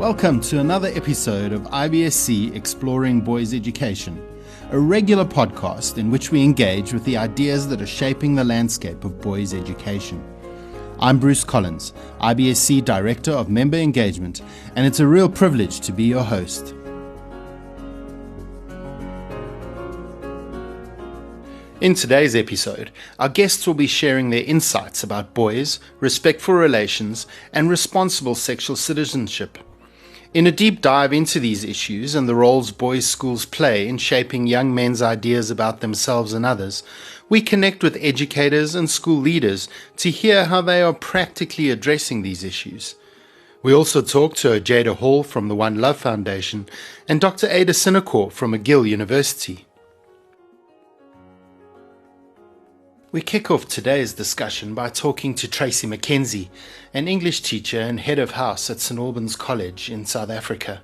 Welcome to another episode of IBSC Exploring Boys Education, a regular podcast in which we engage with the ideas that are shaping the landscape of boys' education. I'm Bruce Collins, IBSC Director of Member Engagement, and it's a real privilege to be your host. In today's episode, our guests will be sharing their insights about boys, respectful relations, and responsible sexual citizenship. In a deep dive into these issues and the roles boys' schools play in shaping young men's ideas about themselves and others, we connect with educators and school leaders to hear how they are practically addressing these issues. We also talk to Ojeda Hall from the One Love Foundation and Dr. Sinacore from McGill University. We kick off today's discussion by talking to Tracy Mackenzie, an English teacher and head of house at St Albans College in South Africa.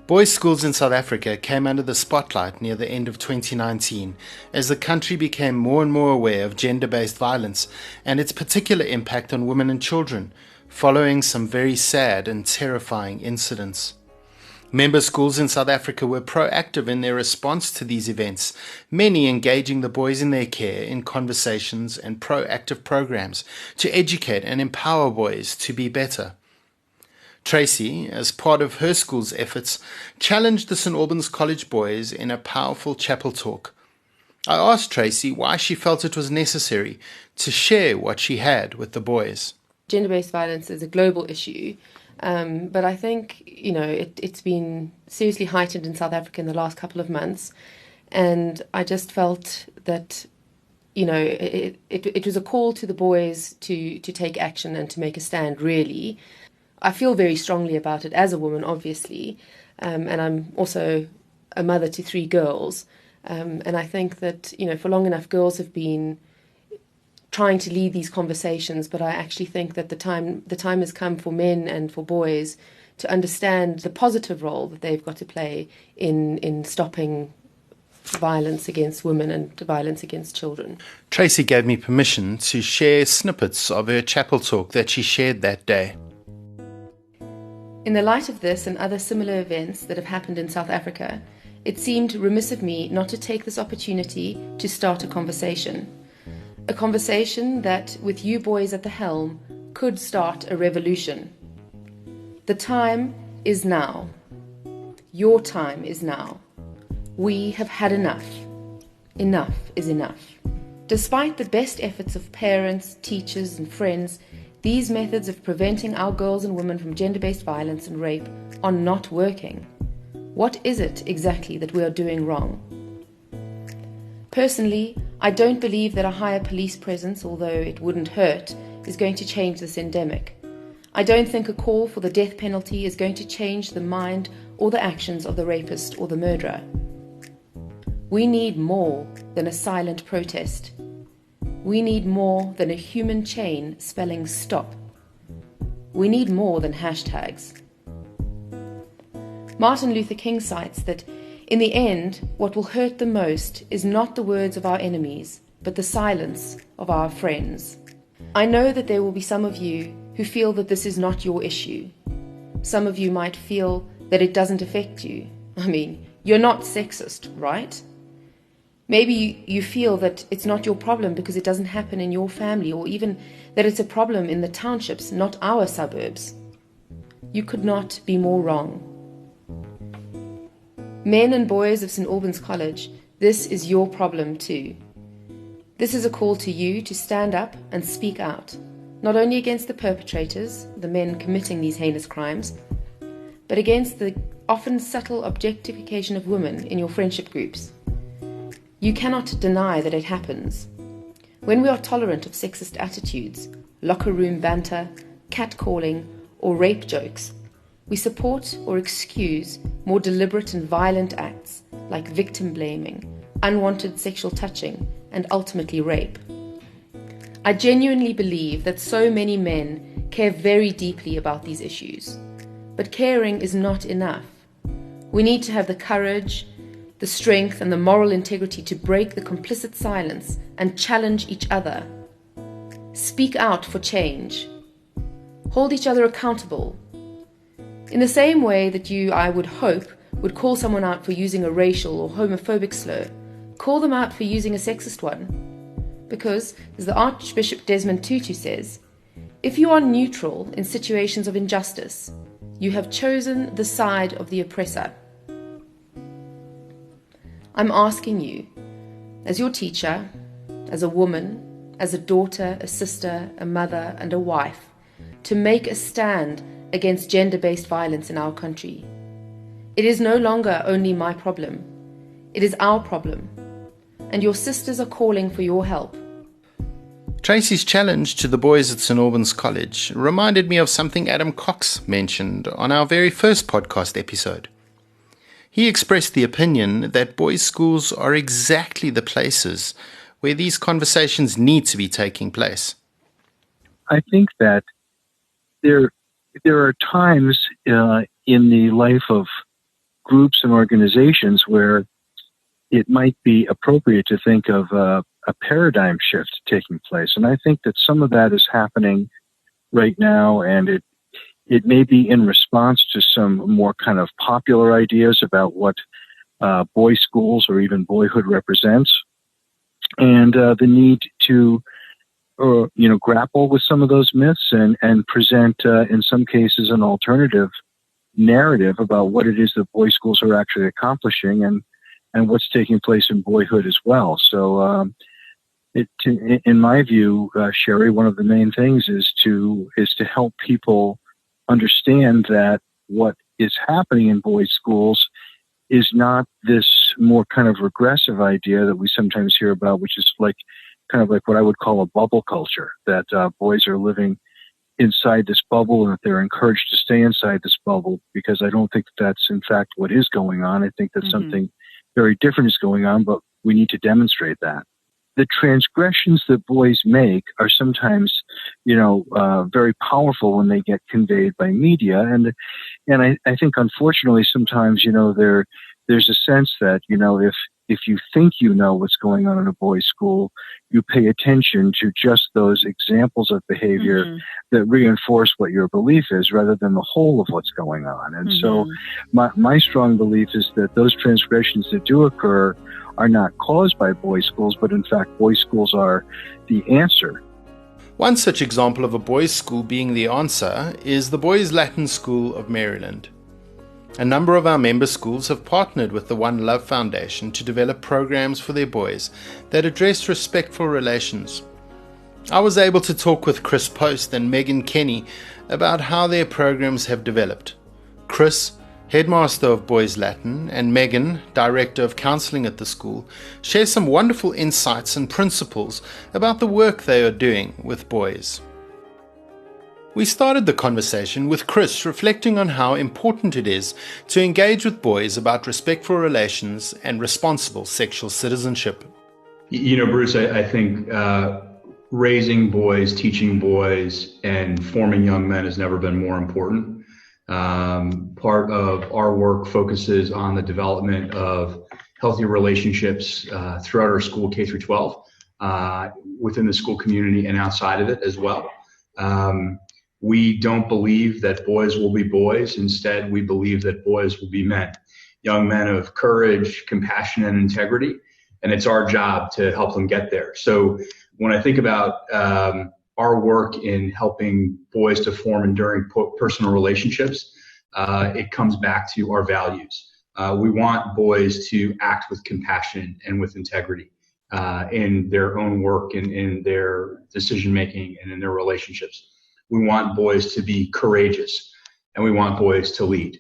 Boys' schools in South Africa came under the spotlight near the end of 2019 as the country became more and more aware of gender-based violence and its particular impact on women and children, following some very sad and terrifying incidents. Member schools in South Africa were proactive in their response to these events, many engaging the boys in their care in conversations and proactive programs to educate and empower boys to be better. Tracy, as part of her school's efforts, challenged the St Albans College boys in a powerful chapel talk. I asked Tracy why she felt it was necessary to share what she had with the boys. Gender-based violence is a global issue. But I think, it's been seriously heightened in South Africa in the last couple of months. And I just felt that, it was a call to the boys to take action and to make a stand, really. I feel very strongly about it as a woman, obviously. And I'm also a mother to 3 girls. And I think that, for long enough, girls have been trying to lead these conversations, but I actually think that the time has come for men and for boys to understand the positive role that they've got to play in stopping violence against women and violence against children. Tracy gave me permission to share snippets of her chapel talk that she shared that day. In the light of this and other similar events that have happened in South Africa, it seemed remiss of me not to take this opportunity to start a conversation. A conversation that, with you boys at the helm, could start a revolution. The time is now. Your time is now. We have had enough. Enough is enough. Despite the best efforts of parents, teachers, and friends, these methods of preventing our girls and women from gender-based violence and rape are not working. What is it exactly that we are doing wrong? Personally, I don't believe that a higher police presence, although it wouldn't hurt, is going to change this endemic. I don't think a call for the death penalty is going to change the mind or the actions of the rapist or the murderer. We need more than a silent protest. We need more than a human chain spelling stop. We need more than hashtags. Martin Luther King cites that in the end, what will hurt the most is not the words of our enemies, but the silence of our friends. I know that there will be some of you who feel that this is not your issue. Some of you might feel that it doesn't affect you. I mean, you're not sexist, right? Maybe you feel that it's not your problem because it doesn't happen in your family, or even that it's a problem in the townships, not our suburbs. You could not be more wrong. Men and boys of St Albans College, this is your problem too. This is a call to you to stand up and speak out, not only against the perpetrators, the men committing these heinous crimes, but against the often subtle objectification of women in your friendship groups. You cannot deny that it happens. When we are tolerant of sexist attitudes, locker room banter, catcalling, or rape jokes, we support or excuse more deliberate and violent acts like victim blaming, unwanted sexual touching, and ultimately rape. I genuinely believe that so many men care very deeply about these issues, but caring is not enough. We need to have the courage, the strength, and the moral integrity to break the complicit silence and challenge each other. Speak out for change. Hold each other accountable. In the same way that you, I would hope, would call someone out for using a racial or homophobic slur, call them out for using a sexist one. Because, as the Archbishop Desmond Tutu says, if you are neutral in situations of injustice, you have chosen the side of the oppressor. I'm asking you, as your teacher, as a woman, as a daughter, a sister, a mother, and a wife, to make a stand against gender-based violence in our country. It is no longer only my problem. It is our problem. And your sisters are calling for your help. Tracy's challenge to the boys at St. Albans College reminded me of something Adam Cox mentioned on our very first podcast episode. He expressed the opinion that boys' schools are exactly the places where these conversations need to be taking place. I think that there are times in the life of groups and organizations where it might be appropriate to think of a paradigm shift taking place. And I think that some of that is happening right now, and it may be in response to some more kind of popular ideas about what boys' schools or even boyhood represents, and the need to grapple with some of those myths and present, in some cases, an alternative narrative about what it is that boys' schools are actually accomplishing and what's taking place in boyhood as well. So, in my view, Sherry, one of the main things is to help people understand that what is happening in boys' schools is not this more kind of regressive idea that we sometimes hear about, which is kind of like what I would call a bubble culture, that boys are living inside this bubble and that they're encouraged to stay inside this bubble, because I don't think that's in fact what is going on. I think that something very different is going on, but we need to demonstrate that. The transgressions that boys make are sometimes, very powerful when they get conveyed by media. And I think, unfortunately, sometimes, there's a sense that, if you think you know what's going on in a boys' school, you pay attention to just those examples of behavior that reinforce what your belief is rather than the whole of what's going on. And so my strong belief is that those transgressions that do occur are not caused by boys' schools, but in fact, boys' schools are the answer. One such example of a boys' school being the answer is the Boys Latin School of Maryland. A number of our member schools have partnered with the One Love Foundation to develop programs for their boys that address respectful relations. I was able to talk with Chris Post and Megan Kenney about how their programs have developed. Chris, headmaster of Boys Latin, and Megan, director of counselling at the school, share some wonderful insights and principles about the work they are doing with boys. We started the conversation with Chris reflecting on how important it is to engage with boys about respectful relations and responsible sexual citizenship. Bruce, I think raising boys, teaching boys, and forming young men has never been more important. Part of our work focuses on the development of healthy relationships throughout our school, K through 12, within the school community and outside of it as well. We don't believe that boys will be boys. Instead, we believe that boys will be men, young men of courage, compassion, and integrity. And it's our job to help them get there. So when I think about our work in helping boys to form enduring personal relationships, it comes back to our values. We want boys to act with compassion and with integrity in their own work and in their decision-making and in their relationships. We want boys to be courageous, and we want boys to lead.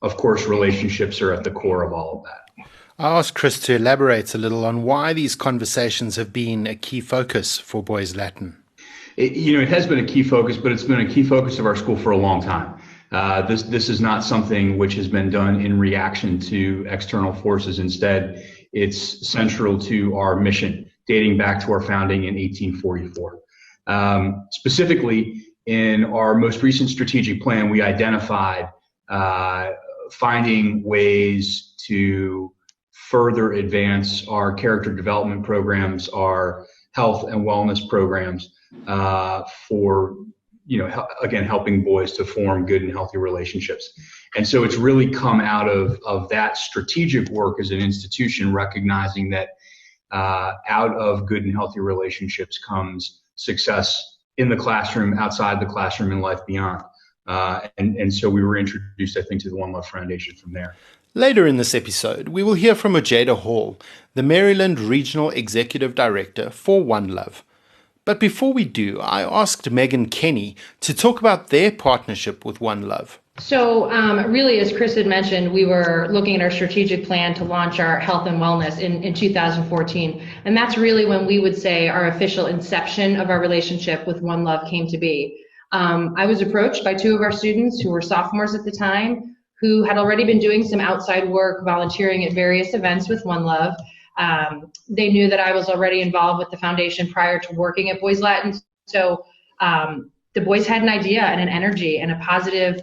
Of course, relationships are at the core of all of that. I asked Chris to elaborate a little on why these conversations have been a key focus for Boys Latin. It has been a key focus, but it's been a key focus of our school for a long time. This is not something which has been done in reaction to external forces. Instead, it's central to our mission, dating back to our founding in 1844. Specifically, in our most recent strategic plan, we identified finding ways to further advance our character development programs, our health and wellness programs for again, helping boys to form good and healthy relationships. And so it's really come out of that strategic work as an institution, recognizing that out of good and healthy relationships comes success in the classroom, outside the classroom, and life beyond. And so we were introduced, I think, to the One Love Foundation from there. Later in this episode, we will hear from Ojeda Hall, the Maryland Regional Executive Director for One Love. But before we do, I asked Megan Kenney to talk about their partnership with One Love. So really, as Chris had mentioned, we were looking at our strategic plan to launch our health and wellness in 2014. And that's really when we would say our official inception of our relationship with One Love came to be. I was approached by two of our students who were sophomores at the time, who had already been doing some outside work, volunteering at various events with One Love. They knew that I was already involved with the foundation prior to working at Boys Latin. So the boys had an idea and an energy and a positive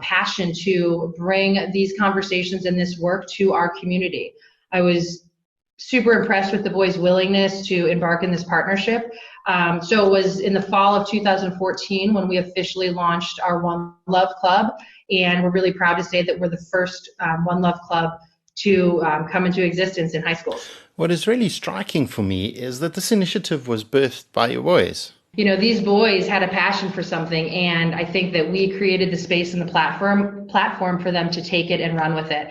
passion to bring these conversations and this work to our community. I was super impressed with the boys' willingness to embark in this partnership. So it was in the fall of 2014 when we officially launched our One Love Club, and we're really proud to say that we're the first One Love Club to come into existence in high schools. What is really striking for me is that this initiative was birthed by your boys. These boys had a passion for something, and I think that we created the space and the platform for them to take it and run with it.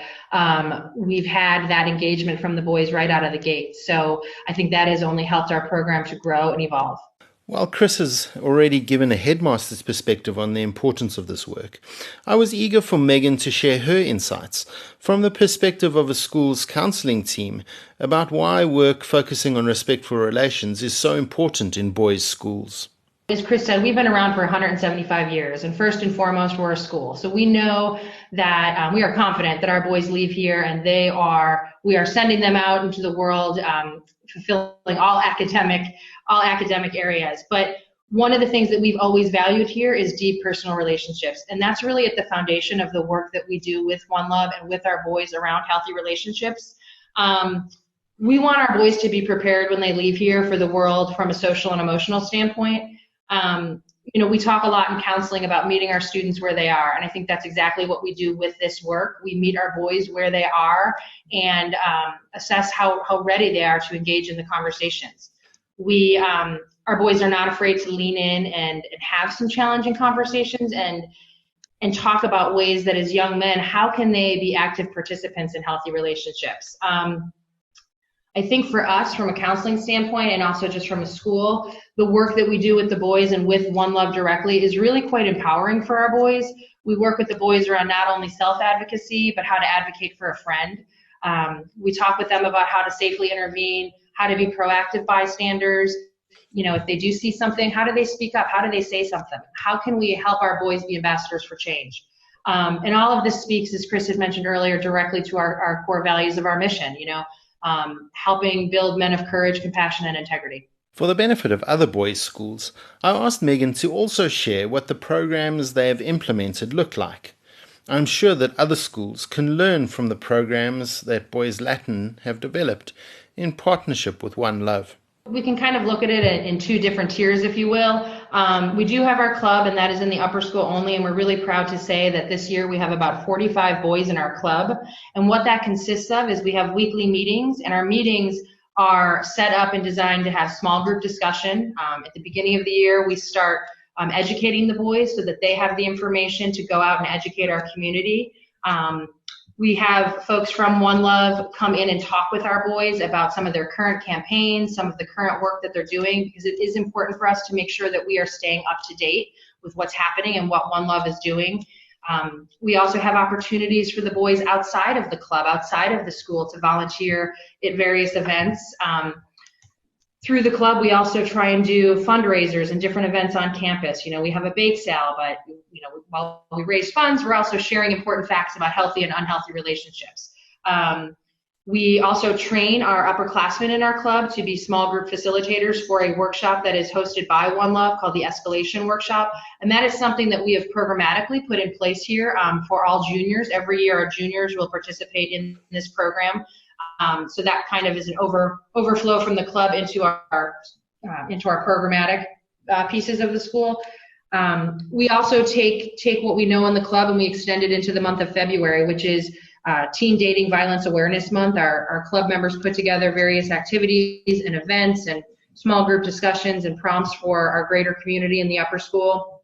We've had that engagement from the boys right out of the gate. So I think that has only helped our program to grow and evolve. While Chris has already given a headmaster's perspective on the importance of this work, I was eager for Megan to share her insights from the perspective of a school's counselling team about why work focusing on respectful relations is so important in boys' schools. As Chris said, we've been around for 175 years, and first and foremost, we're a school. So we know that we are confident that our boys leave here and we are sending them out into the world, fulfilling all academic areas. But one of the things that we've always valued here is deep personal relationships. And that's really at the foundation of the work that we do with One Love and with our boys around healthy relationships. We want our boys to be prepared when they leave here for the world from a social and emotional standpoint. We talk a lot in counseling about meeting our students where they are, and I think that's exactly what we do with this work. We meet our boys where they are and assess how ready they are to engage in the conversations. Our boys are not afraid to lean in and have some challenging conversations and talk about ways that as young men, how can they be active participants in healthy relationships? I think for us, from a counseling standpoint and also just from a school, the work that we do with the boys and with One Love directly is really quite empowering for our boys. We work with the boys around not only self-advocacy, but how to advocate for a friend. We talk with them about how to safely intervene, how to be proactive bystanders. If they do see something, how do they speak up? How do they say something? How can we help our boys be ambassadors for change? And all of this speaks, as Chris had mentioned earlier, directly to our core values of our mission, helping build men of courage, compassion, and integrity. For the benefit of other boys' schools, I asked Megan to also share what the programs they have implemented look like. I'm sure that other schools can learn from the programs that Boys Latin have developed in partnership with One Love. We can kind of look at it in two different tiers, if you will. We do have our club, and that is in the upper school only, and we're really proud to say that this year we have about 45 boys in our club. And what that consists of is we have weekly meetings, and our meetings are set up and designed to have small group discussion. At the beginning of the year, we start educating the boys so that they have the information to go out and educate our community. We have folks from One Love come in and talk with our boys about some of their current campaigns, some of the current work that they're doing, because it is important for us to make sure that we are staying up to date with what's happening and what One Love is doing. We also have opportunities for the boys outside of the club, outside of the school, to volunteer at various events. Through the club, we also try and do fundraisers and different events on campus. We have a bake sale, but while we raise funds, we're also sharing important facts about healthy and unhealthy relationships. We also train our upperclassmen in our club to be small group facilitators for a workshop that is hosted by One Love called the Escalation Workshop. And that is something that we have programmatically put in place here for all juniors. Every year our juniors will participate in this program. So that kind of is an overflow from the club into our programmatic pieces of the school. We also take what we know in the club and we extend it into the month of February, which is Teen Dating Violence Awareness Month. Our club members put together various activities and events and small group discussions and prompts for our greater community in the upper school.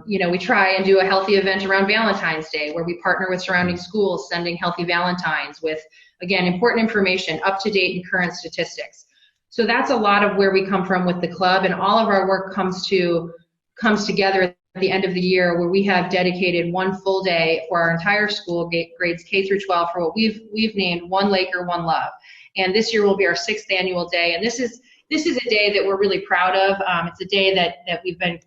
We try and do a healthy event around Valentine's Day where we partner with surrounding schools, sending healthy Valentines with, again, important information, up-to-date and current statistics. So that's a lot of where we come from with the club, and all of our work comes together at the end of the year, where we have dedicated one full day for our entire school, grades K through 12, for what we've named One Laker, One Love. And this year will be our 6th annual day, and this is a day that we're really proud of. It's a day that we've been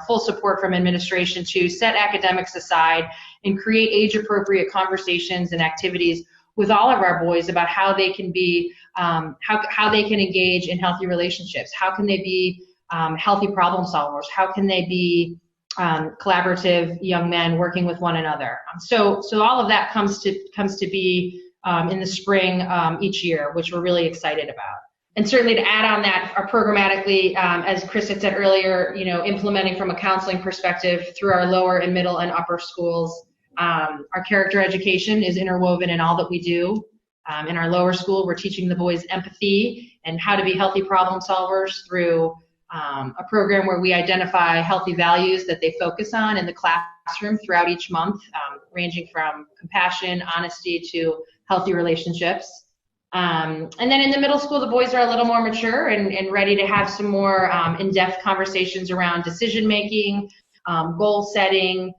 full support from administration to set academics aside and create age-appropriate conversations and activities with all of our boys about how they can be, how they can engage in healthy relationships. How can they be healthy problem solvers? How can they be collaborative young men working with one another? So all of that comes to be in the spring each year, which we're really excited about. And certainly to add on that, programmatically, as Chris had said earlier, implementing from a counseling perspective through our lower and middle and upper schools. Our character education is interwoven in all that we do. In our lower school, we're teaching the boys empathy and how to be healthy problem solvers through a program where we identify healthy values that they focus on in the classroom throughout each month, ranging from compassion, honesty, to healthy relationships. And then in the middle school, the boys are a little more mature and ready to have some more in-depth conversations around decision-making, goal setting,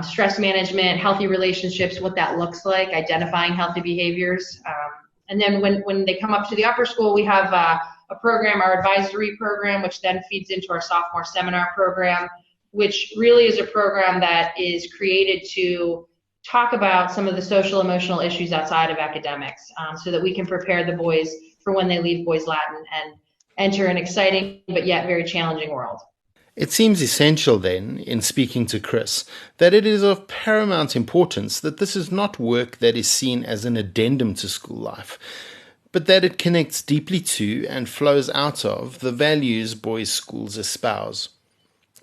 stress management, healthy relationships, what that looks like, identifying healthy behaviors. And then when they come up to the upper school, we have a program, our advisory program, which then feeds into our sophomore seminar program, which really is a program that is created to talk about some of the social emotional issues outside of academics, so that we can prepare the boys for when they leave Boys Latin and enter an exciting but yet very challenging world. It seems essential then, in speaking to Chris, that it is of paramount importance that this is not work that is seen as an addendum to school life, but that it connects deeply to and flows out of the values boys' schools espouse.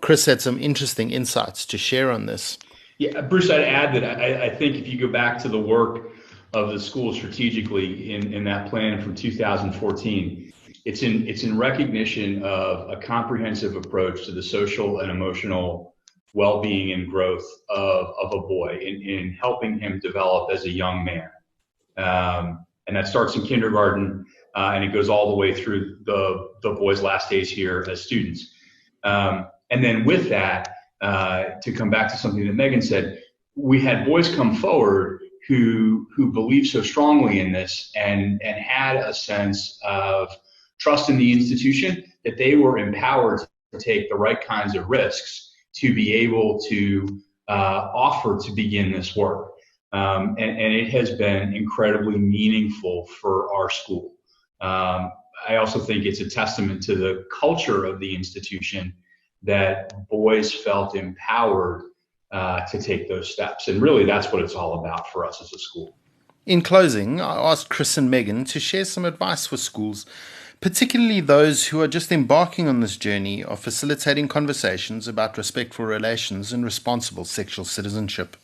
Chris had some interesting insights to share on this. Yeah, Bruce, I'd add that I think if you go back to the work of the school strategically in that plan from 2014, it's in recognition of a comprehensive approach to the social and emotional well-being and growth of a boy in helping him develop as a young man. And that starts in kindergarten and it goes all the way through the boys' last days here as students. And then with that, to come back to something that Megan said, we had boys come forward who believed so strongly in this and had a sense of trust in the institution that they were empowered to take the right kinds of risks to be able to offer to begin this work. And it has been incredibly meaningful for our school. I also think it's a testament to the culture of the institution that boys felt empowered to take those steps. And really, that's what it's all about for us as a school. In closing, I asked Chris and Megan to share some advice for schools, particularly those who are just embarking on this journey of facilitating conversations about respectful relations and responsible sexual citizenship.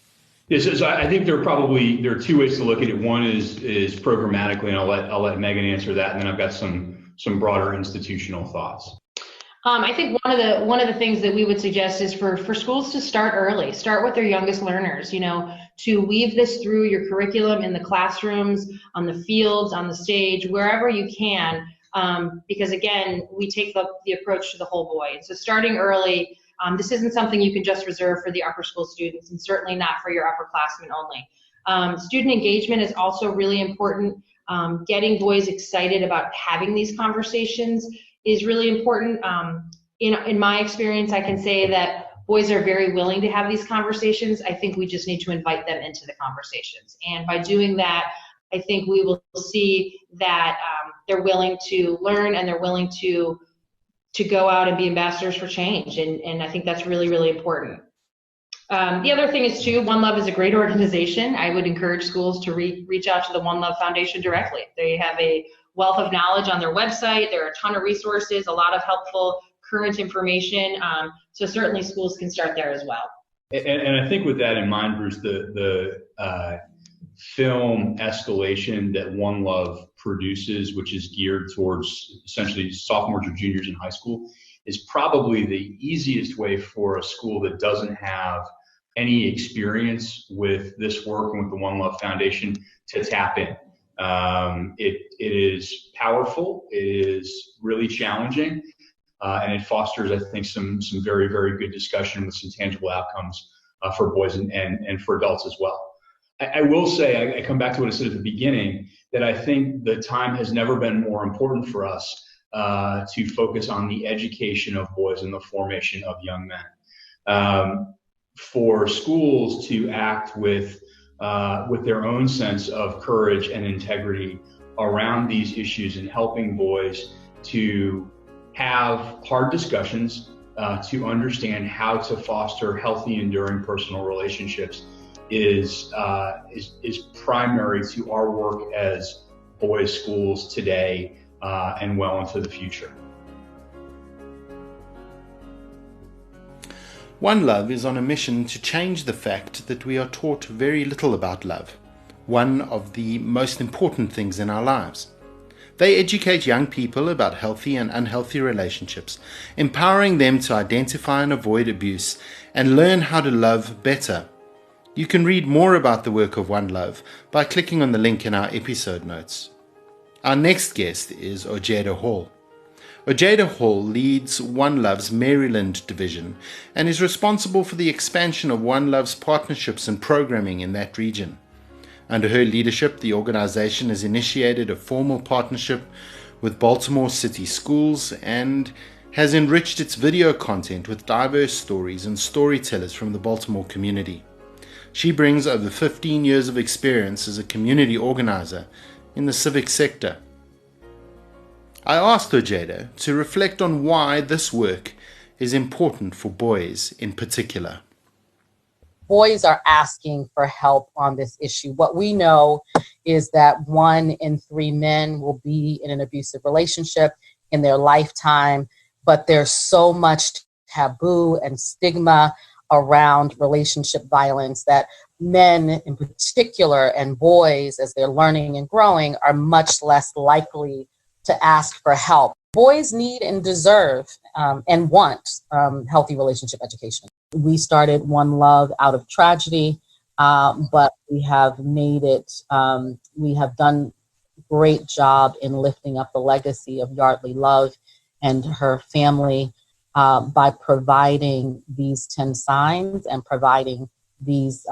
Yes, so I think there are two ways to look at it. One is programmatically, and I'll let Megan answer that, and then I've got some broader institutional thoughts. I think one of the things that we would suggest is for schools to start early, start with their youngest learners, to weave this through your curriculum in the classrooms, on the fields, on the stage, wherever you can, because again, we take the approach to the whole boy. And so starting early, this isn't something you can just reserve for the upper school students, and certainly not for your upperclassmen only. Student engagement is also really important. Getting boys excited about having these conversations is really important. In my experience, I can say that boys are very willing to have these conversations. I think we just need to invite them into the conversations. And by doing that, I think we will see that they're willing to learn and they're willing to go out and be ambassadors for change. And I think that's really, really important. The other thing is too, One Love is a great organization. I would encourage schools to reach out to the One Love Foundation directly. They have a wealth of knowledge on their website. There are a ton of resources, a lot of helpful current information. So certainly schools can start there as well. And I think with that in mind, Bruce, the film escalation that One Love produces, which is geared towards essentially sophomores or juniors in high school, is probably the easiest way for a school that doesn't have any experience with this work and with the One Love Foundation to tap in. It is powerful, it is really challenging, and it fosters, I think, some very, very good discussion with some tangible outcomes for boys and for adults as well. I will say, I come back to what I said at the beginning, that I think the time has never been more important for us to focus on the education of boys and the formation of young men. For schools to act with their own sense of courage and integrity around these issues and helping boys to have hard discussions, to understand how to foster healthy, enduring personal relationships is primary to our work as boys' schools today and well into the future. One Love is on a mission to change the fact that we are taught very little about love, one of the most important things in our lives. They educate young people about healthy and unhealthy relationships, empowering them to identify and avoid abuse and learn how to love better. You can read more about the work of One Love by clicking on the link in our episode notes. Our next guest is Ojeda Hall. Ojeda Hall leads One Love's Maryland division and is responsible for the expansion of One Love's partnerships and programming in that region. Under her leadership, the organization has initiated a formal partnership with Baltimore City Schools and has enriched its video content with diverse stories and storytellers from the Baltimore community. She brings over 15 years of experience as a community organizer in the civic sector. I asked Ojeda to reflect on why this work is important for boys in particular. Boys are asking for help on this issue. What we know is that 1 in 3 men will be in an abusive relationship in their lifetime, but there's so much taboo and stigma around relationship violence that men in particular and boys, as they're learning and growing, are much less likely to ask for help. Boys need and deserve and want healthy relationship education. We started One Love out of tragedy, but we have made it, we have done a great job in lifting up the legacy of Yardley Love and her family by providing these 10 signs and providing these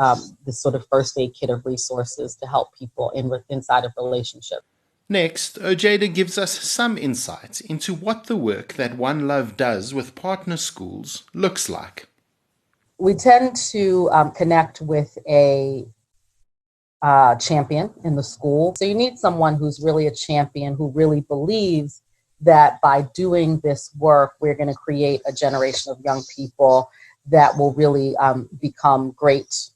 this sort of first aid kit of resources to help people inside of relationship. Next, Ojeda gives us some insight into what the work that One Love does with partner schools looks like. We tend to connect with a champion in the school. So you need someone who's really a champion, who really believes that by doing this work, we're going to create a generation of young people that will really become great,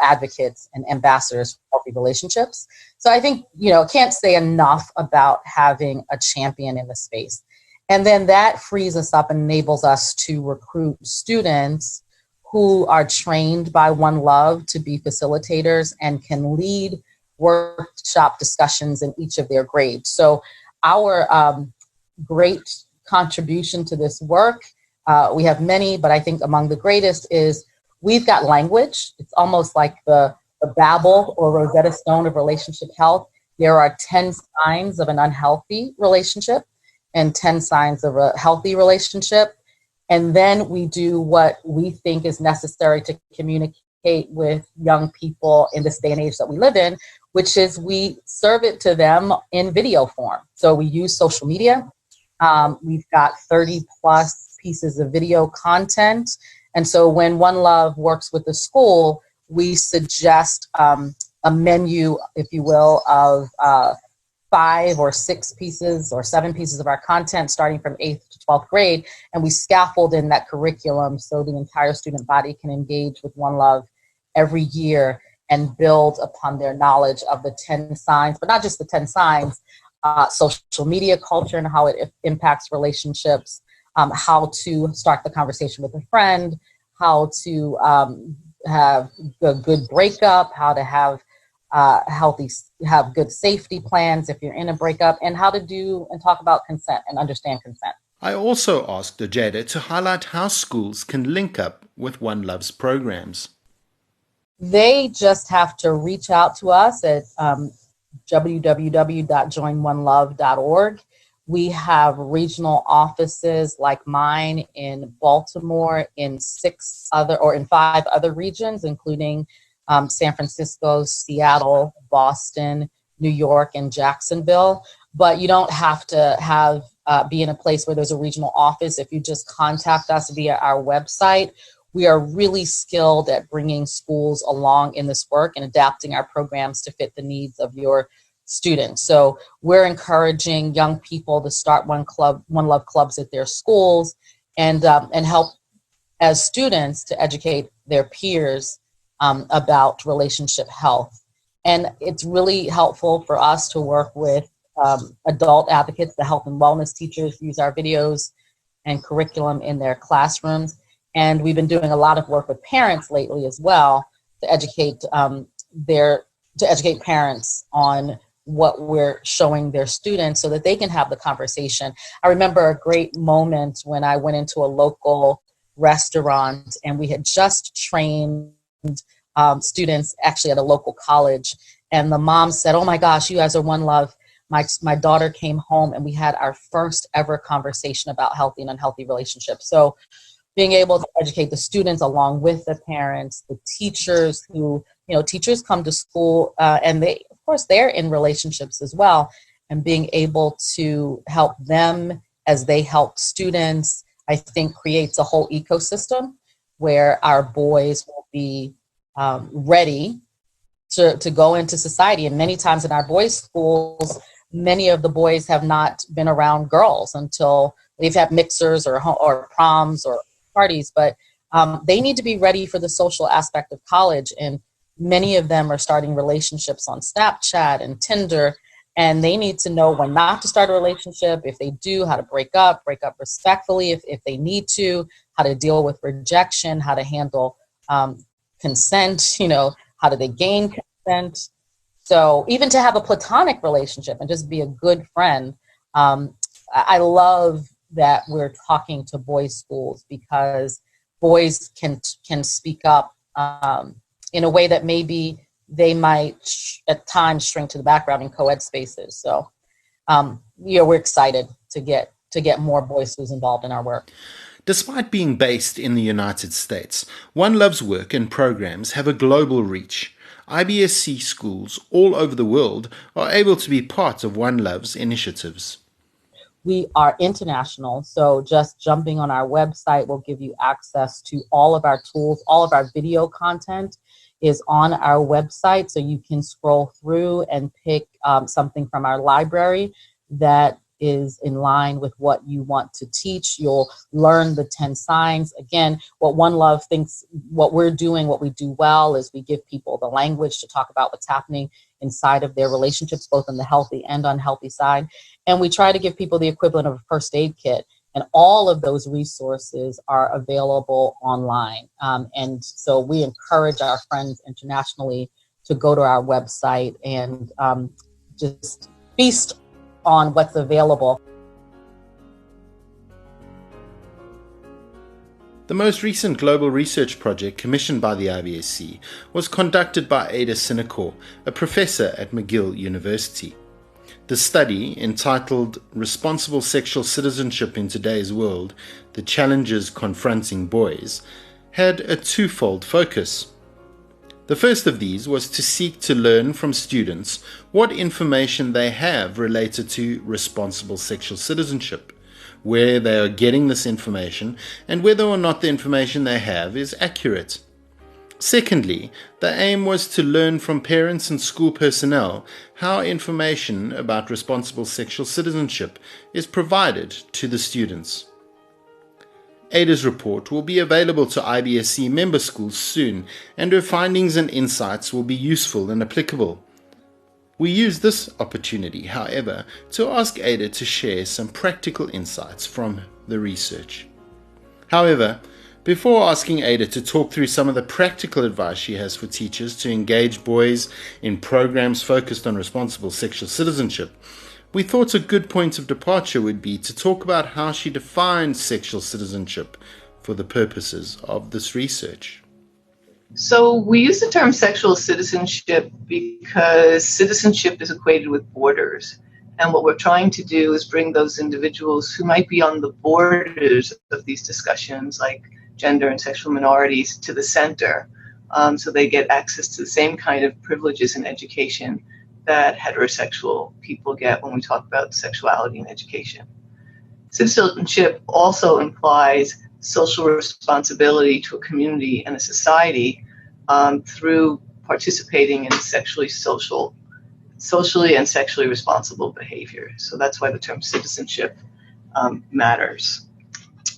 advocates and ambassadors for healthy relationships. So I think, can't say enough about having a champion in the space. And then that frees us up and enables us to recruit students who are trained by One Love to be facilitators and can lead workshop discussions in each of their grades. So our great contribution to this work, we have many, but I think among the greatest is we've got language. It's almost like the Babel or Rosetta Stone of relationship health. There are 10 signs of an unhealthy relationship and 10 signs of a healthy relationship. And then we do what we think is necessary to communicate with young people in this day and age that we live in, which is we serve it to them in video form. So we use social media. We've got 30 plus pieces of video content. And so when One Love works with the school, we suggest a menu, if you will, of 5 or 6 pieces or 7 pieces of our content starting from 8th to 12th grade. And we scaffold in that curriculum so the entire student body can engage with One Love every year and build upon their knowledge of the 10 signs, but not just the 10 signs, social media culture and how it impacts relationships, how to start the conversation with a friend, how to have a good breakup, how to have have good safety plans if you're in a breakup, and how to do and talk about consent and understand consent. I also asked Ojeda to highlight how schools can link up with One Love's programs. They just have to reach out to us at www.joinonelove.org. We have regional offices like mine in Baltimore, in 5 other regions, including San Francisco, Seattle, Boston, New York, and Jacksonville. But you don't have to be in a place where there's a regional office. If you just contact us via our website, we are really skilled at bringing schools along in this work and adapting our programs to fit the needs of your students. So we're encouraging young people to start One Love clubs at their schools and help as students to educate their peers about relationship health. And it's really helpful for us to work with adult advocates, the health and wellness teachers use our videos and curriculum in their classrooms. And we've been doing a lot of work with parents lately as well to educate parents on what we're showing their students so that they can have the conversation. I remember a great moment when I went into a local restaurant and we had just trained students actually at a local college. And the mom said, "Oh my gosh, you guys are One Love. My daughter came home and we had our first ever conversation about healthy and unhealthy relationships." So being able to educate the students along with the parents, the teachers who, teachers come to school and they, of course, they're in relationships as well. And being able to help them as they help students, I think creates a whole ecosystem where our boys will be ready to go into society. And many times in our boys' schools, many of the boys have not been around girls until they've had mixers or proms or parties, but they need to be ready for the social aspect of college. And many of them are starting relationships on Snapchat and Tinder, and they need to know when not to start a relationship. If they do, how to break up respectfully if they need to, how to deal with rejection, how to handle consent, how do they gain consent. So even to have a platonic relationship and just be a good friend, I love that we're talking to boys' schools because boys can speak up in a way that maybe they might at times shrink to the background in co-ed spaces. So we're excited to get more boys' schools involved in our work. Despite being based in the United States, One Love's work and programs have a global reach. IBSC schools all over the world are able to be part of One Love's initiatives. We are international, so just jumping on our website will give you access to all of our tools. All of our video content is on our website, so you can scroll through and pick something from our library that is in line with what you want to teach. You'll learn the 10 signs. Again, what One Love thinks, what we're doing, what we do well is we give people the language to talk about what's happening inside of their relationships, both on the healthy and unhealthy side. And we try to give people the equivalent of a first aid kit. And all of those resources are available online. And so we encourage our friends internationally to go to our website and just feast on what's available. The most recent global research project commissioned by the IBSC was conducted by Ada Sinacore, a professor at McGill University. The study, entitled Responsible Sexual Citizenship in Today's World, The Challenges Confronting Boys, had a twofold focus. The first of these was to seek to learn from students what information they have related to responsible sexual citizenship, where they are getting this information, and whether or not the information they have is accurate. Secondly, the aim was to learn from parents and school personnel how information about responsible sexual citizenship is provided to the students. Ada's report will be available to IBSC member schools soon, and her findings and insights will be useful and applicable. We use this opportunity, however, to ask Ada to share some practical insights from the research. However, before asking Ada to talk through some of the practical advice she has for teachers to engage boys in programs focused on responsible sexual citizenship, we thought a good point of departure would be to talk about how she defines sexual citizenship for the purposes of this research. So we use the term sexual citizenship because citizenship is equated with borders. And what we're trying to do is bring those individuals who might be on the borders of these discussions, like gender and sexual minorities, to the center, so they get access to the same kind of privileges in education that heterosexual people get when we talk about sexuality in education. Citizenship also implies social responsibility to a community and a society through participating in socially and sexually responsible behavior. So that's why the term citizenship matters.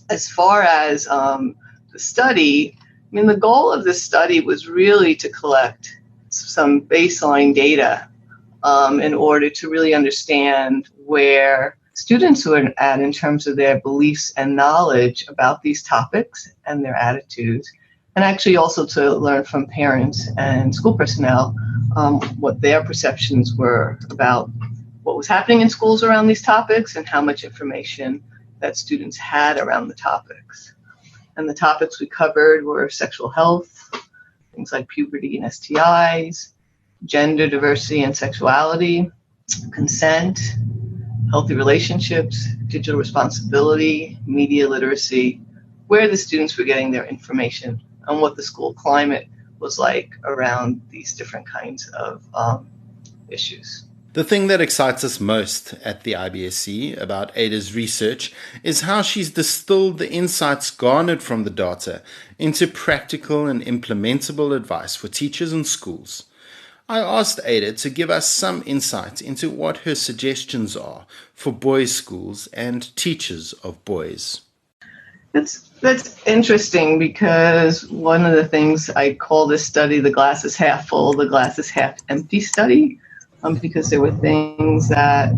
As far as the study, I mean, the goal of this study was really to collect some baseline data in order to really understand where students were at in terms of their beliefs and knowledge about these topics and their attitudes, and actually also to learn from parents and school personnel what their perceptions were about what was happening in schools around these topics and how much information that students had around the topics. And the topics we covered were sexual health, things like puberty and STIs, gender diversity and sexuality, consent, healthy relationships, digital responsibility, media literacy, where the students were getting their information, and what the school climate was like around these different kinds of issues. The thing that excites us most at the IBSC about Ada's research is how she's distilled the insights garnered from the data into practical and implementable advice for teachers and schools. I asked Ada to give us some insight into what her suggestions are for boys' schools and teachers of boys. That's interesting, because one of the things I call this study the glass is half full, the glass is half empty study, because there were things that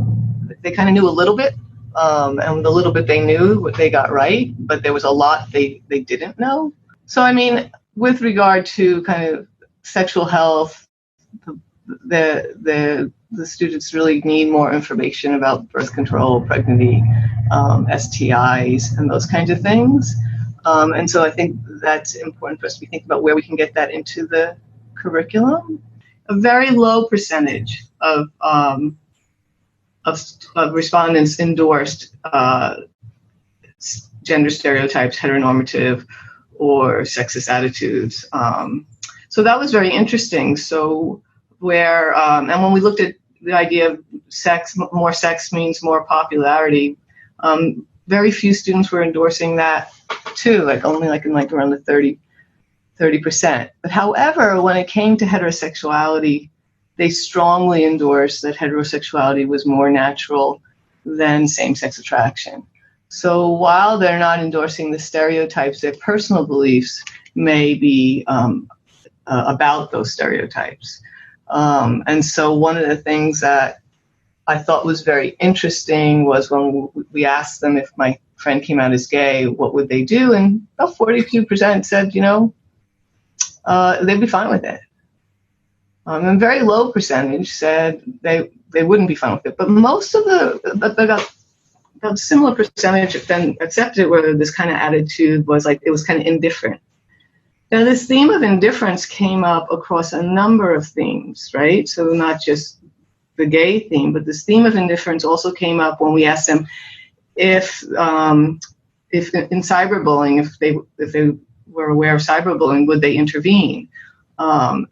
they kind of knew a little bit, and the little bit they knew, what they got right, but there was a lot they didn't know. So, I mean, with regard to kind of sexual health, the students really need more information about birth control, pregnancy, STIs, and those kinds of things. And so I think that's important for us to be thinking about where we can get that into the curriculum. A very low percentage of respondents endorsed gender stereotypes, heteronormative, or sexist attitudes. So that was very interesting. So and when we looked at the idea of more sex means more popularity, very few students were endorsing that too, only around the 30%. But however, when it came to heterosexuality, they strongly endorsed that heterosexuality was more natural than same-sex attraction. So while they're not endorsing the stereotypes, their personal beliefs may be about those stereotypes. And so one of the things that I thought was very interesting was when we asked them if my friend came out as gay, what would they do? And about 42% said, they'd be fine with it. And a very low percentage said they wouldn't be fine with it. But most of about similar percentage then accepted whether this kind of attitude was it was kind of indifferent. Now, this theme of indifference came up across a number of themes, right? So not just the gay theme, but this theme of indifference also came up when we asked them if in cyberbullying, if they were aware of cyberbullying, would they intervene? And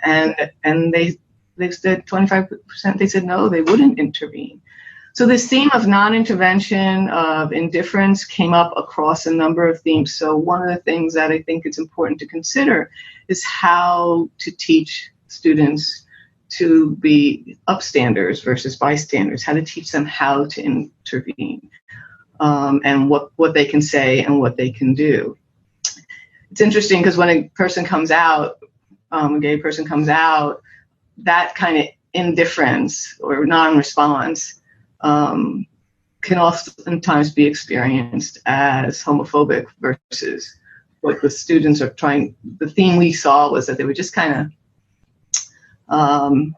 they said 25%. They said no, they wouldn't intervene. So this theme of non-intervention, of indifference, came up across a number of themes. So one of the things that I think it's important to consider is how to teach students to be upstanders versus bystanders, how to teach them how to intervene, and what they can say and what they can do. It's interesting because when a person comes out, a gay person comes out, that kind of indifference or non-response can oftentimes be experienced as homophobic versus what the students are trying. The theme we saw was that they were just kind of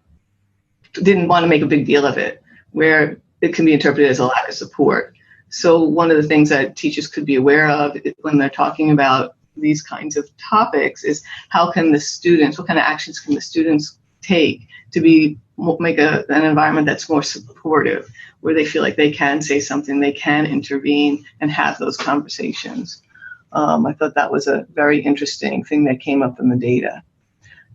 didn't want to make a big deal of it, where it can be interpreted as a lack of support. So one of the things that teachers could be aware of when they're talking about these kinds of topics is how can the students, what kind of actions can the students take to make an environment that's more supportive, where they feel like they can say something, they can intervene and have those conversations. I thought that was a very interesting thing that came up in the data.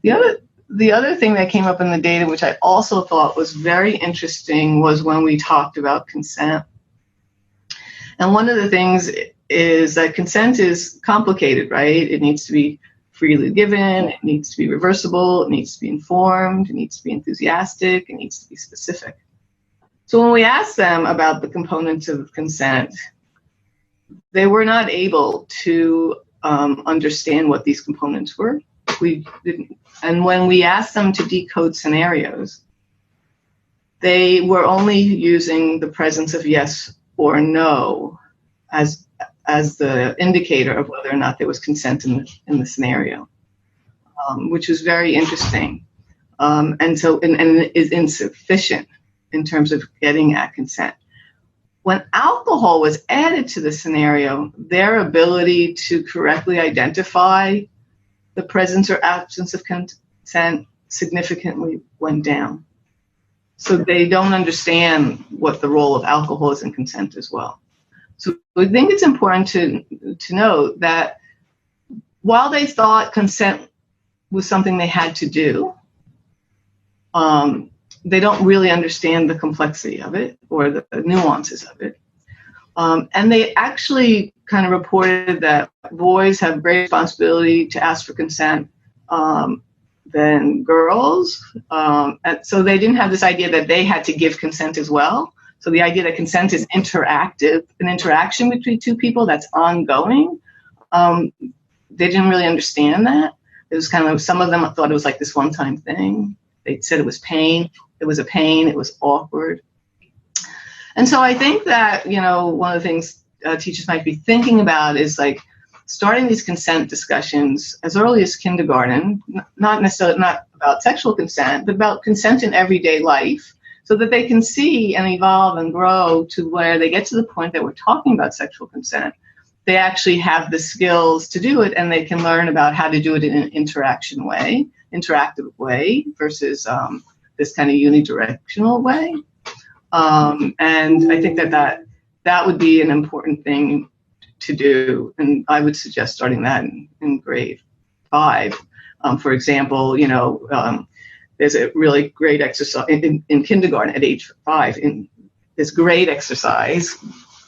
The other thing that came up in the data, which I also thought was very interesting, was when we talked about consent. And one of the things is that consent is complicated, right? It needs to be freely given, it needs to be reversible, it needs to be informed, it needs to be enthusiastic, it needs to be specific. So when we asked them about the components of consent, they were not able to understand what these components were. We didn't. And when we asked them to decode scenarios, they were only using the presence of yes or no as the indicator of whether or not there was consent in the scenario, which was very interesting, and is insufficient in terms of getting at consent. When alcohol was added to the scenario, their ability to correctly identify the presence or absence of consent significantly went down. So they don't understand what the role of alcohol is in consent as well. So I think it's important to note that while they thought consent was something they had to do, they don't really understand the complexity of it or the nuances of it. And they actually kind of reported that boys have great responsibility to ask for consent than girls. And so they didn't have this idea that they had to give consent as well. So the idea that consent is interactive, an interaction between two people that's ongoing, they didn't really understand that. It was kind of, some of them thought it was like this one-time thing. They said it was pain. It was a pain. It was awkward. And so I think that, one of the things teachers might be thinking about is like starting these consent discussions as early as kindergarten, not about sexual consent, but about consent in everyday life, so that they can see and evolve and grow to where they get to the point that we're talking about sexual consent. They actually have the skills to do it, and they can learn about how to do it in an interactive way versus this kind of unidirectional way. And I think that would be an important thing to do. And I would suggest starting that in grade 5. For example, there's a really great exercise in kindergarten at age 5. This great exercise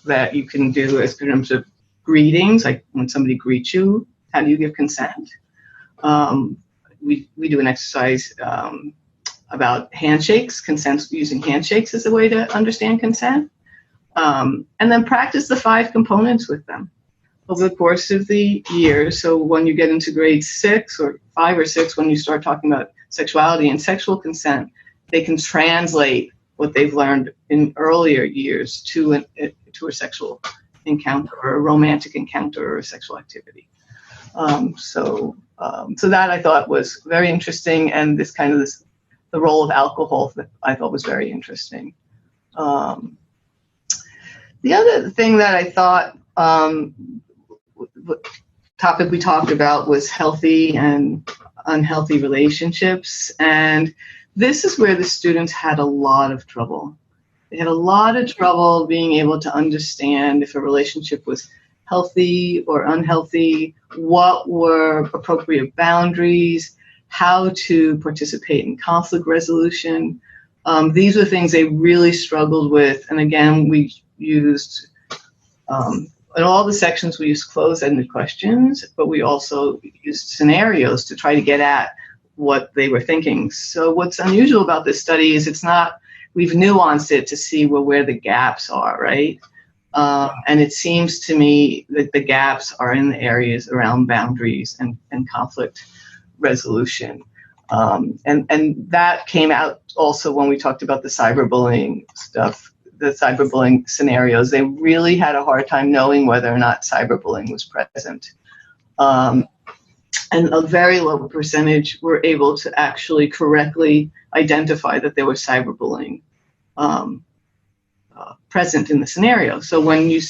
that you can do in terms of greetings, like when somebody greets you, how do you give consent? We do an exercise about handshakes, consent using handshakes as a way to understand consent, and then practice the 5 components with them over the course of the year. So when you get into grade 6 or 5 or 6, when you start talking about sexuality and sexual consent, they can translate what they've learned in earlier years to a sexual encounter or a romantic encounter or a sexual activity. So that I thought was very interesting, and the role of alcohol that I thought was very interesting. The other thing that I thought topic we talked about was healthy and unhealthy relationships, and this is where the students had a lot of trouble. They had a lot of trouble being able to understand if a relationship was healthy or unhealthy, what were appropriate boundaries, how to participate in conflict resolution. These were things they really struggled with. And again, we used, in all the sections, we used closed-ended questions, but we also used scenarios to try to get at what they were thinking. So what's unusual about this study is we've nuanced it to see where the gaps are, right? And it seems to me that the gaps are in the areas around boundaries and conflict resolution. And that came out also when we talked about the cyberbullying stuff, the cyberbullying scenarios. They really had a hard time knowing whether or not cyberbullying was present. And a very low percentage were able to actually correctly identify that there was cyberbullying present in the scenario. So when you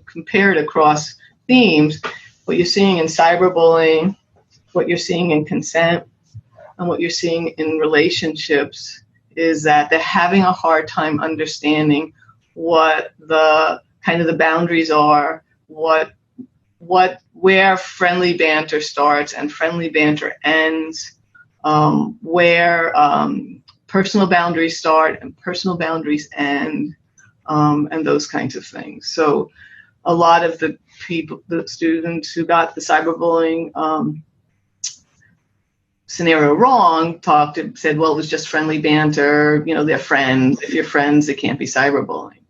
compare it across themes, what you're seeing in cyberbullying, what you're seeing in consent, and what you're seeing in relationships is that they're having a hard time understanding what the kind of the boundaries are, where friendly banter starts and friendly banter ends, where personal boundaries start and personal boundaries end, and those kinds of things. So a lot of the students who got the cyberbullying scenario wrong said, well, it was just friendly banter, they're friends. If you're friends, it can't be cyberbullying.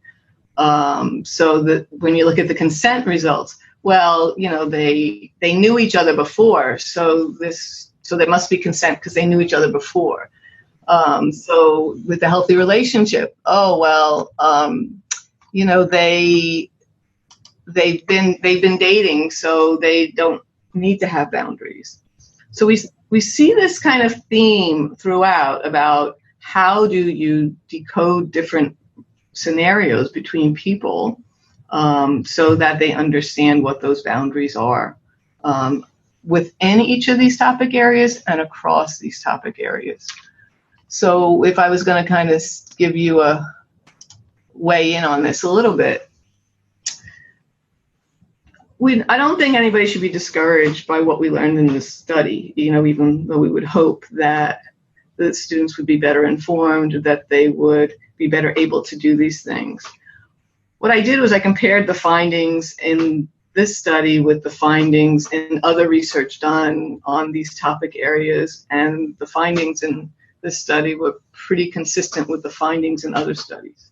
So that when you look at the consent results, well, they knew each other before, so there must be consent because they knew each other before. So with the healthy relationship, they've been dating, so they don't need to have boundaries. So we see this kind of theme throughout about how do you decode different scenarios between people so that they understand what those boundaries are within each of these topic areas and across these topic areas. So if I was going to kind of give you a weigh in on this a little bit, I don't think anybody should be discouraged by what we learned in this study, even though we would hope that the students would be better informed, that they would be better able to do these things. What I did was I compared the findings in this study with the findings in other research done on these topic areas, and the findings in this study were pretty consistent with the findings in other studies.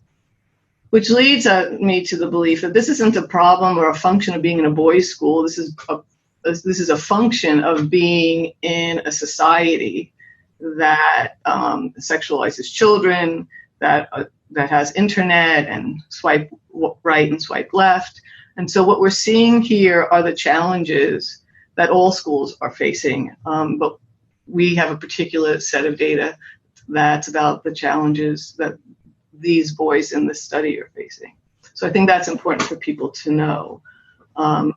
Which leads me to the belief that this isn't a problem or a function of being in a boys' school. This is a function of being in a society that sexualizes children, that has internet and swipe right and swipe left. And so what we're seeing here are the challenges that all schools are facing. But we have a particular set of data that's about the challenges that these boys in this study are facing. So I think that's important for people to know. And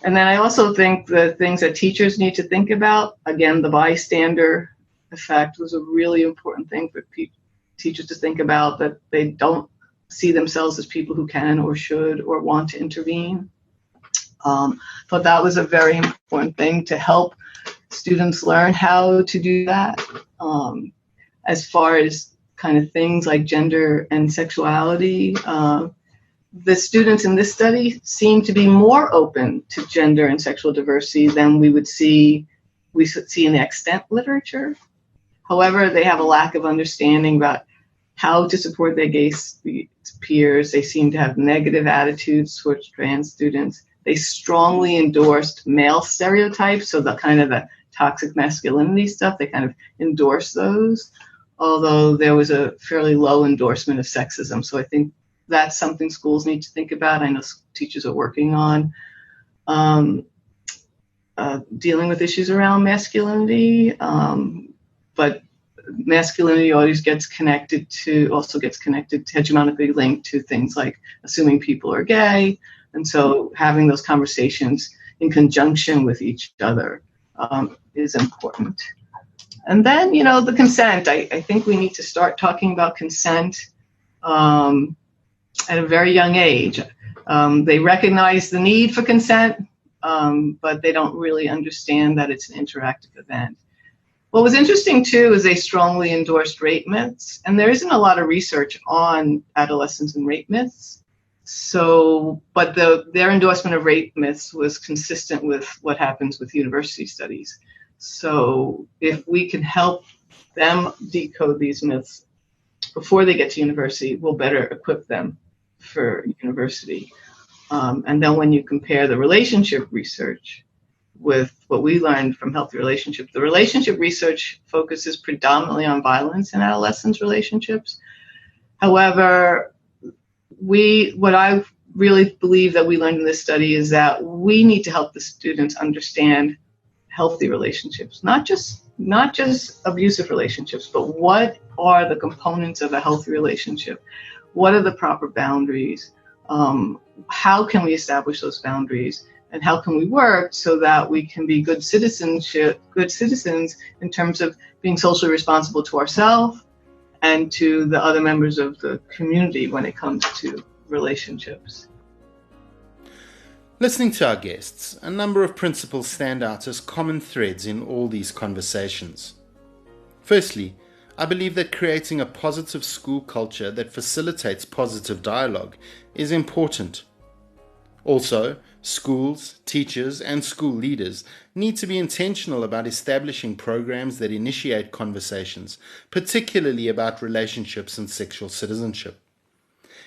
then I also think the things that teachers need to think about, again, the bystander effect was a really important thing for teachers to think about, that they don't see themselves as people who can or should or want to intervene. Thought that was a very important thing to help students learn how to do that. As far as kind of things like gender and sexuality, the students in this study seem to be more open to gender and sexual diversity than we see in the extant literature. However, they have a lack of understanding about how to support their gay peers. They seem to have negative attitudes towards trans students. They strongly endorsed male stereotypes, so the kind of the toxic masculinity stuff, they kind of endorse those, although there was a fairly low endorsement of sexism. So I think that's something schools need to think about. I know teachers are working on dealing with issues around masculinity, but masculinity always gets connected to hegemonically linked to things like assuming people are gay. And so having those conversations in conjunction with each other is important. And then, the consent. I think we need to start talking about consent at a very young age. They recognize the need for consent, but they don't really understand that it's an interactive event. What was interesting, too, is they strongly endorsed rape myths, and there isn't a lot of research on adolescents and rape myths. But their endorsement of rape myths was consistent with what happens with university studies. So if we can help them decode these myths before they get to university, we'll better equip them for university. And then when you compare the relationship research with what we learned from healthy relationships. The relationship research focuses predominantly on violence in adolescents' relationships. However, what I really believe that we learned in this study is that we need to help the students understand healthy relationships, not just abusive relationships, but what are the components of a healthy relationship? What are the proper boundaries? How can we establish those boundaries? And how can we work so that we can be good citizens in terms of being socially responsible to ourselves and to the other members of the community when it comes to relationships. Listening to our guests, a number of principles stand out as common threads in all these conversations. Firstly, I believe that creating a positive school culture that facilitates positive dialogue is important. Also, schools, teachers, and school leaders need to be intentional about establishing programs that initiate conversations, particularly about relationships and sexual citizenship.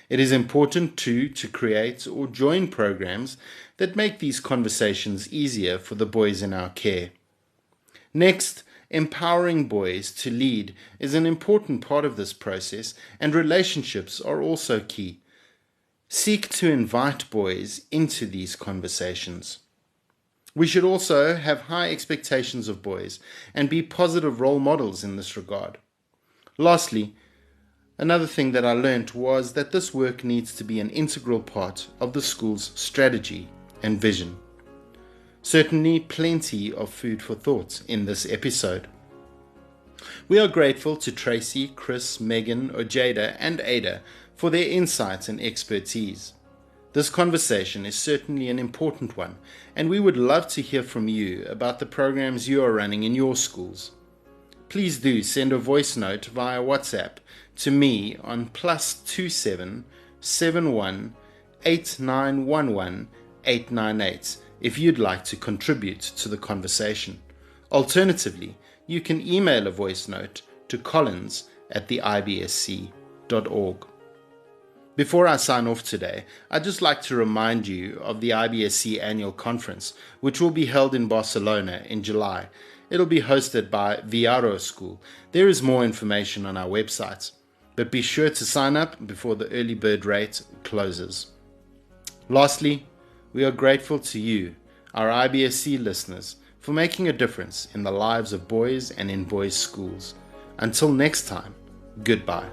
It is important too to create or join programs that make these conversations easier for the boys in our care. Next, empowering boys to lead is an important part of this process, and relationships are also key. Seek to invite boys into these conversations. We should also have high expectations of boys and be positive role models in this regard. Lastly, another thing that I learned was that this work needs to be an integral part of the school's strategy and vision. Certainly plenty of food for thought in this episode. We are grateful to Tracy, Chris, Megan, Ojeda, and Ada for their insights and expertise. This conversation is certainly an important one, and we would love to hear from you about the programs you are running in your schools. Please do send a voice note via WhatsApp to me on +27 71 8911 898 if you'd like to contribute to the conversation. Alternatively, you can email a voice note to collins@theibsc.org. Before I sign off today, I'd just like to remind you of the IBSC annual conference, which will be held in Barcelona in July. It'll be hosted by Viaro School. There is more information on our website, but be sure to sign up before the early bird rate closes. Lastly, we are grateful to you, our IBSC listeners, for making a difference in the lives of boys and in boys' schools. Until next time, goodbye.